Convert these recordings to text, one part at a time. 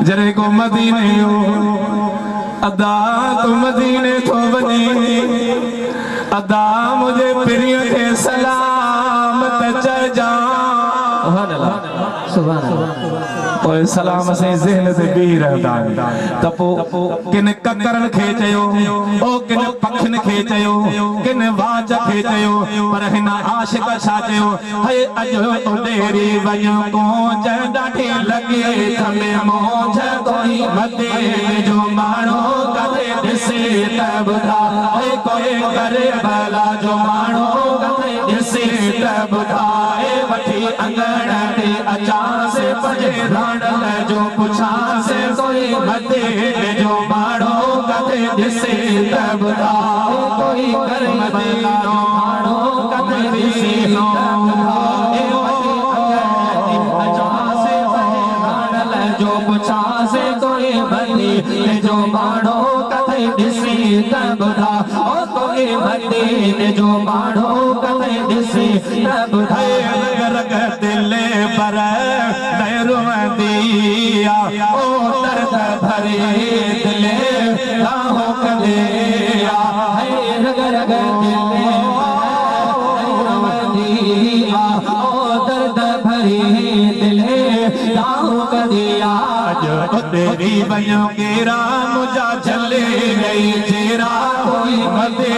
जरे को मदीने अदा तू मदीने तो बनी अदा मुझे प्रिय के सलाम तच जा ओए सलाम से ज़हन से बीर तपो किन ककरन खे चयो ओ किन पखन खे चयो किन वाज खे चयो पर हिन आशिक छा चयो हे अजो तो तेरी वयो को ॾाढी लगे थमे मोज कोई मते जो माणो कदे ॾिसे त ॿुधा हे कोई करे भला जो माणो कदे ॾिसे त ॿुधाए वठी अंगण ते अचा से पजे राणल जो पुछा से कोई मते जो माणो कदे ॾिसे त ॿुधाए कोई करे भला जो माणो कदे ॾिसे त ॿुधाए वठी अंगण ते अचा से पजे राणल जो पुछा से कोई मते जो माणो कदे ॾिसे त ॿुधाए ओ कोई मते जो माणो कदे ॾिसे त ॿुधाए रग दिले पर दिया ओ दर्द भरे दिले राहो कदिया है रग रग दिले दिया ओ दर्द भरे दिले राहो कदिया जो तेरी बनो गेरा मुझा चले गई जेरा कोई मदे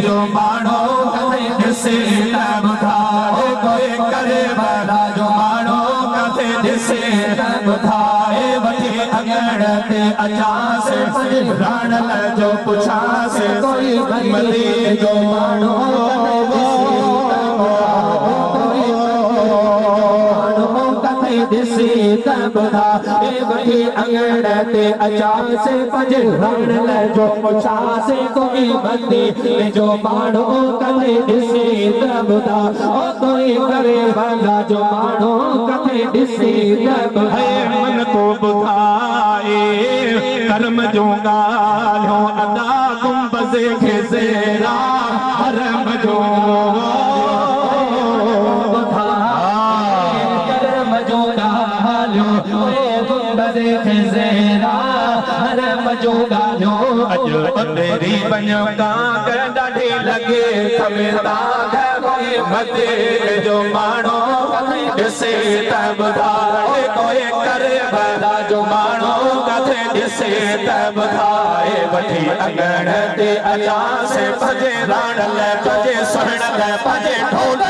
जो माणो कदे ॾिसे त ॿुधाए कोई करे भला जो माणो कदे ॾिसे त ॿुधाए वठी अंगण ते अचा से राणल जो पुछा से कोई मदे जो माणो कदे ॾिसे त ॿुधाए वठी अंगण ते अचा से पंज राणल जो पुछा से कोई मदे जो माणो कदे ॾिसे त ॿुधाए ओ कोई करे भला जो माणो कदे ॾिसे त ॿुधाए मन को ॿुधाए कर्म जो ॻाल्हियो अदा गुंबज़ खे ज़ेरा हरम जो कर्म जो ॻाल्हियो गुंबज़ खे ज़ेरा हरम जो ॻाल्हियो अॼु तेरी वञो कांग ॾाढी लगे थमे ताग कोई मदे जो माणो ॾिसे त ॿुधाए कोई करे भला जो माणो कदे ॾिसे त ॿुधाए वठी अंगण ते अचा से भजे राणल भजे सुहिणल भजे ढोल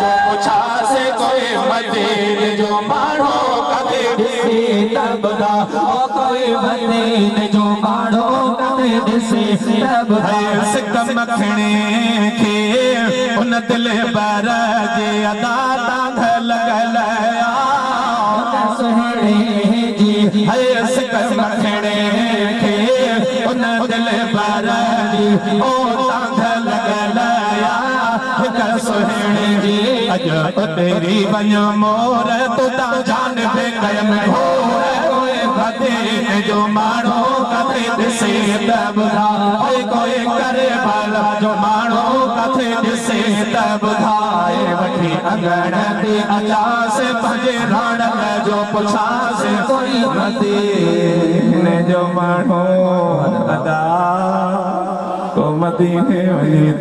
जो पुछा से कोई मदे जो माणो कदे ॾिसे त ॿुधाए ओ कोई मदे जो माणो कदे ॾिसे त ॿुधाए सिक मखणे खे उन दिल पर जे अदा तांग लगल सुहिणे जी है सिक मखणे खे उन दिल पर जी ओ तांग लगल हिक सुहिणे जी अॼु तेरी वञो मोर तू ता जान पे कयम घोर कोई मदे जो माणो कदे ॾिसे त ॿुधाए कोई करे भला जो माणो कदे ॾिसे त ॿुधाए वठी अंगण ते अचा से पंहिंजे राणल जो पुछा से कोई मदीने जो माणो अदा को मदीने वञे